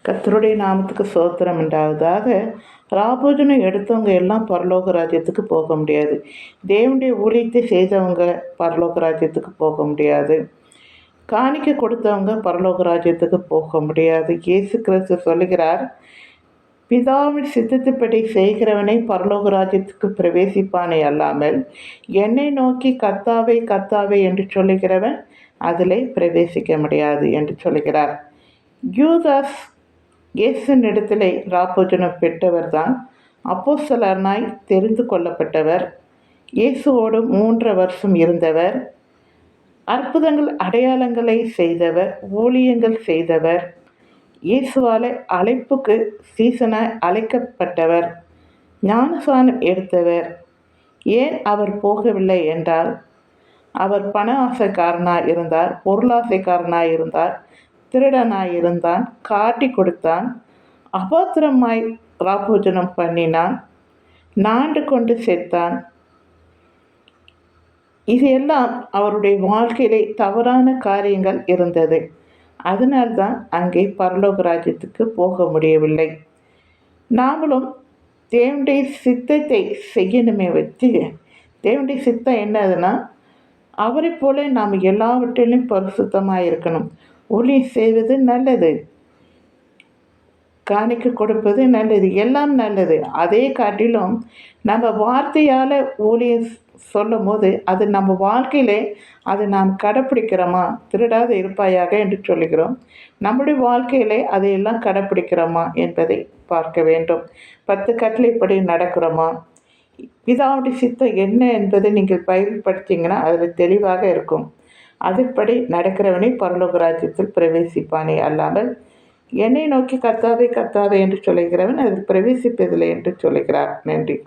கர்த்தருடைய நாமத்துக்கு ஸ்தோத்திரம் உண்டாவதாக. ராபோஜனம் எடுத்தவங்க எல்லாம் பரலோக ராஜ்யத்துக்கு போக முடியாது. தேவனுடைய ஊழியத்தை செய்தவங்க பரலோக ராஜ்யத்துக்கு போக முடியாது. காணிக்கை கொடுத்தவங்க பரலோக ராஜ்யத்துக்கு போக முடியாது. இயேசு கிறிஸ்து சொல்லுகிறார், பிதாவின் சித்தத்தின்படி செய்கிறவனை பரலோக ராஜ்யத்துக்கு பிரவேசிப்பானே அல்லாமல் என்னை நோக்கி கர்த்தாவே கர்த்தாவே என்று சொல்லுகிறவன் அதிலே பிரவேசிக்க முடியாது என்று சொல்லுகிறார். யூதாஸ் இயேசுனிடத்திலே ராபோஜனம் பெற்றவர் தான் அப்போஸ்தலனாய் தெரிந்து கொள்ளப்பட்டவர். இயேசுவோடு 3 வருஷம் இருந்தவர். அற்புதங்கள் அடையாளங்களை செய்தவர், ஊழியங்கள் செய்தவர். இயேசுவாலே அழைப்புக்கு சீசனாய் அழைக்கப்பட்டவர். ஞானஸ்நானம் எடுத்தவர். ஏன் அவர் போகவில்லை என்றால், அவர் பண ஆசைக்காரனாய் இருந்தார், பொருளாசைக்காரனாய் இருந்தார், திருடனாய் இருந்தான், காட்டி கொடுத்தான், அபாத்திரமாய் ராபோஜனம் பண்ணினான், நாண்டு கொண்டு செத்தான். இது எல்லாம் அவருடைய வாழ்க்கையிலே தவறான காரியங்கள் இருந்தது. அதனால்தான் அங்கே பரலோக ராஜ்யத்துக்கு போக முடியவில்லை. நாமளும் தேவனுடைய சித்தத்தை செய்யணுமே வச்சு, தேவனுடைய சித்தம் என்னதுன்னா, அவரை போல நாம் எல்லாவற்றிலும் பரிசுத்தமாக இருக்கணும். ஊழியம் செய்வது நல்லது, காணிக்கை கொடுப்பது நல்லது, எல்லாம் நல்லது. அதே காட்டிலும் நம்ம வார்த்தையால் ஊழியம் சொல்லும் போது அது நம்ம வாழ்க்கையிலே அதை நாம் கடைப்பிடிக்கிறோமா? திருடாத இருப்பாயாக என்று சொல்லுகிறோம். நம்முடைய வாழ்க்கையிலே அதையெல்லாம் கடைப்பிடிக்கிறோமா என்பதை பார்க்க வேண்டும். 10 கட்டளைப்படி நடக்கிறோமா? பிதாவுடைய சித்தம் என்ன என்பதை நீங்கள் பைபிள் படித்தீங்கன்னா அதில் தெளிவாக இருக்கும். அதன்படி நடக்கிறவனை பரலோக ராஜ்யத்தில் பிரவேசிப்பானே அல்லாமல் என்னை நோக்கி கர்த்தாவே கர்த்தாவே என்று சொல்லுகிறவன் அதில் பிரவேசிப்பதில்லை என்று சொல்லுகிறார். நன்றி.